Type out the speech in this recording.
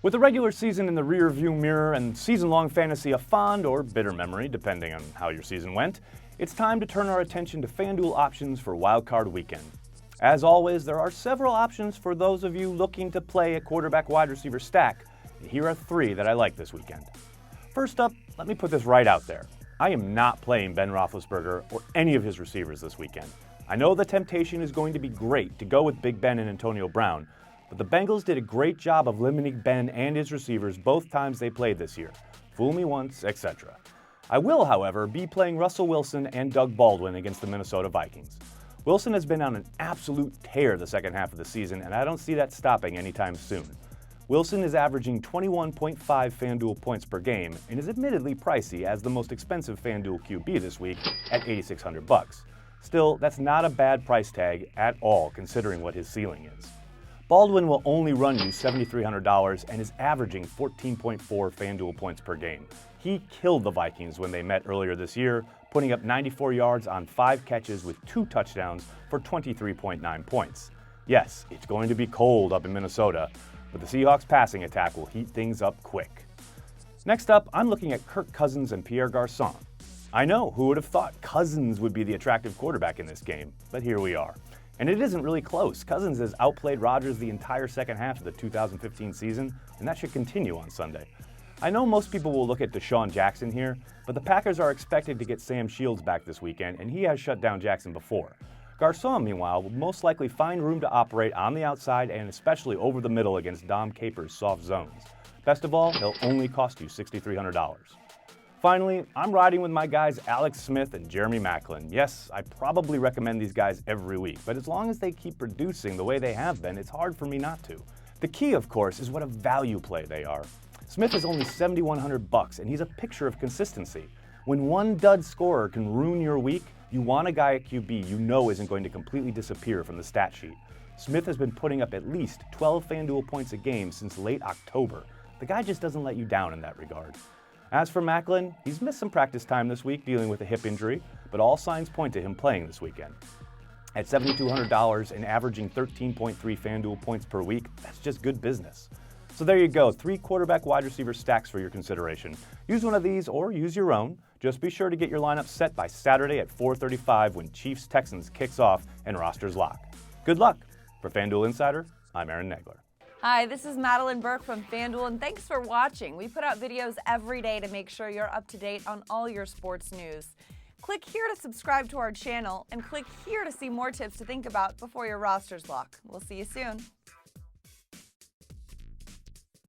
With the regular season in the rear-view mirror and season-long fantasy a fond or bitter memory, depending on how your season went, it's time to turn our attention to FanDuel options for Wild Card Weekend. As always, there are several options for those of you looking to play a quarterback-wide receiver stack, and here are three that I like this weekend. First up, let me put this right out there. I am not playing Ben Roethlisberger or any of his receivers this weekend. I know the temptation is going to be great to go with Big Ben and Antonio Brown, but the Bengals did a great job of limiting Ben and his receivers both times they played this year. Fool me once, etc. I will, however, be playing Russell Wilson and Doug Baldwin against the Minnesota Vikings. Wilson has been on an absolute tear the second half of the season, and I don't see that stopping anytime soon. Wilson is averaging 21.5 FanDuel points per game and is admittedly pricey as the most expensive FanDuel QB this week at $8,600. Still, that's not a bad price tag at all considering what his ceiling is. Baldwin will only run you $7,300 and is averaging 14.4 FanDuel points per game. He killed the Vikings when they met earlier this year, putting up 94 yards on 5 catches with 2 touchdowns for 23.9 points. Yes, it's going to be cold up in Minnesota, but the Seahawks passing attack will heat things up quick. Next up, I'm looking at Kirk Cousins and Pierre Garçon. I know, who would have thought Cousins would be the attractive quarterback in this game, but here we are. And it isn't really close. Cousins has outplayed Rodgers the entire second half of the 2015 season, and that should continue on Sunday. I know most people will look at Deshaun Jackson here, but the Packers are expected to get Sam Shields back this weekend, and he has shut down Jackson before. Garçon, meanwhile, will most likely find room to operate on the outside and especially over the middle against Dom Capers' soft zones. Best of all, he'll only cost you $6,300. Finally, I'm riding with my guys Alex Smith and Jeremy Maclin. Yes, I probably recommend these guys every week, but as long as they keep producing the way they have been, it's hard for me not to. The key, of course, is what a value play they are. Smith is only $7,100 and he's a picture of consistency. When one dud scorer can ruin your week, you want a guy at QB you know isn't going to completely disappear from the stat sheet. Smith has been putting up at least 12 FanDuel points a game since late October. The guy just doesn't let you down in that regard. As for Maclin, he's missed some practice time this week dealing with a hip injury, but all signs point to him playing this weekend. At $7,200 and averaging 13.3 FanDuel points per week, that's just good business. So there you go, 3 quarterback wide receiver stacks for your consideration. Use one of these or use your own. Just be sure to get your lineup set by Saturday at 4:35 when Chiefs-Texans kicks off and rosters lock. Good luck! For FanDuel Insider, I'm Aaron Nagler. Hi, this is Madeline Burke from FanDuel, and thanks for watching. We put out videos every day to make sure you're up to date on all your sports news. Click here to subscribe to our channel, and click here to see more tips to think about before your rosters lock. We'll see you soon.